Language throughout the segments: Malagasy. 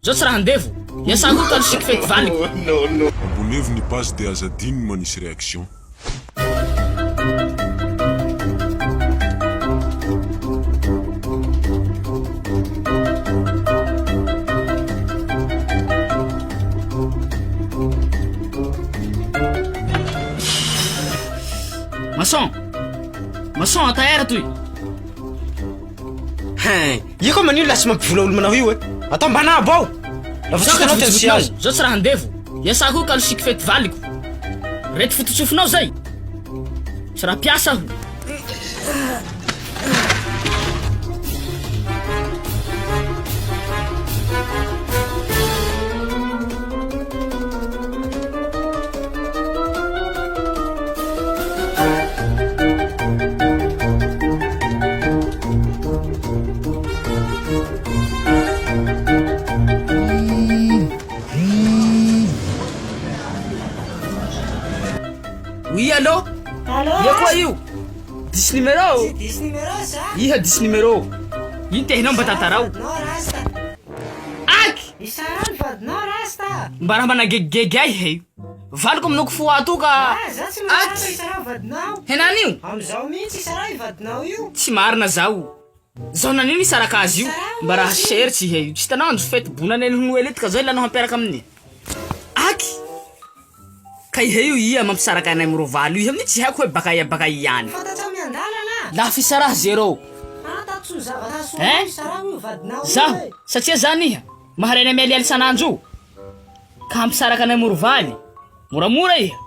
zao tsy raha handevo iasako ka siky fety valiko. Abonnez-vous page de Azadine manisy réaction. Maçon ataera toy. Io koa manino lasy mampivola olo manao io atao mbanabo ao lafa tsy hitanao tensy azy. Zao tsy raha handevo iasako ka siky fety valiko. Rety fototsofinao zay tsy raha piasa aho. Oui, allô? Allô? Y'a quoi, you? 10 numéro? 10 numéro ça? Iha 10 numéro. Ino tehinao mba tantarao? Vadinao rasta. Aky! Isarany vadinao rasta. Mba raha managegigegy ahy he. Valiko aminao kifoa ato ka. Za tsy marina isara vadinao. Henany io? Amizao mihitsy isara i vadinao io. Tsy marina zao. Zao nanino isaraka azy io? Mba raha seritsy he. Tsy hitanao andro fety bonaneny honoelety ka zao ilanao hampiaraka aminy. Aky! Ka ihe io iha mampisaraka anay mirovaly io. Amin'io tsy haiko hoe baka ihany. Fantatsao miandalana. La fisaraha zéro. Tatso zavatra soa Eh? isara io vadinao. Zaho satria zany iha maharay anay mialialy sanandro io. Ka hampisaraka anay morovaly. Moramora iha.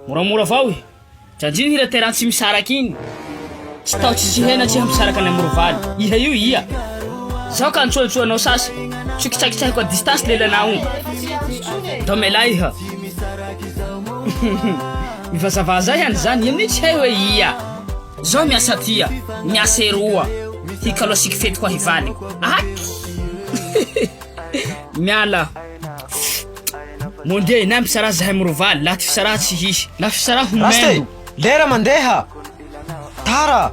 Moramora avao iha. Janjiny hira terany tsy misaraka iny. Tsy tao tsy hena tsy hampisaraka anay morovaly. Iha io iha. Zaho ka nitsoatsoanao sasy. Tsy kitrakitsahiko a distance lelanao io. Domela iha. Mivazavaza ihany zany iha amin'io tsy hay hoe iha. Zaho miasa tia, miasa eroa. Hikalo asiky fety koa hivaliko. Aky! Miala. Mondial na misara zahay mirovaly, la fisara tsy hisy. La fisara Rasta homendo. lera mandeha tara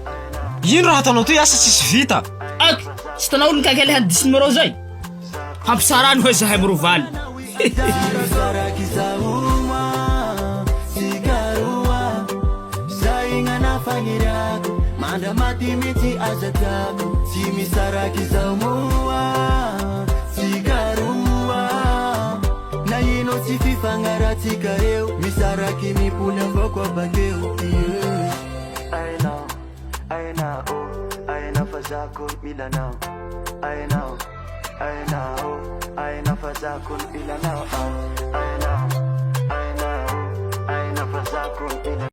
ino raha ataonao toy asa tsisy vita. Aky! Tsy tanao olo nikakely hany 10 numéro zay. Hampisarany hoe zahay mirovaly. Manda mati miti azatako si misaraki zaumua sigarua na yino si fifangaratika eu misaraki mipuna mboko bageu aina fazako milana aina fazako milana aina fazako milana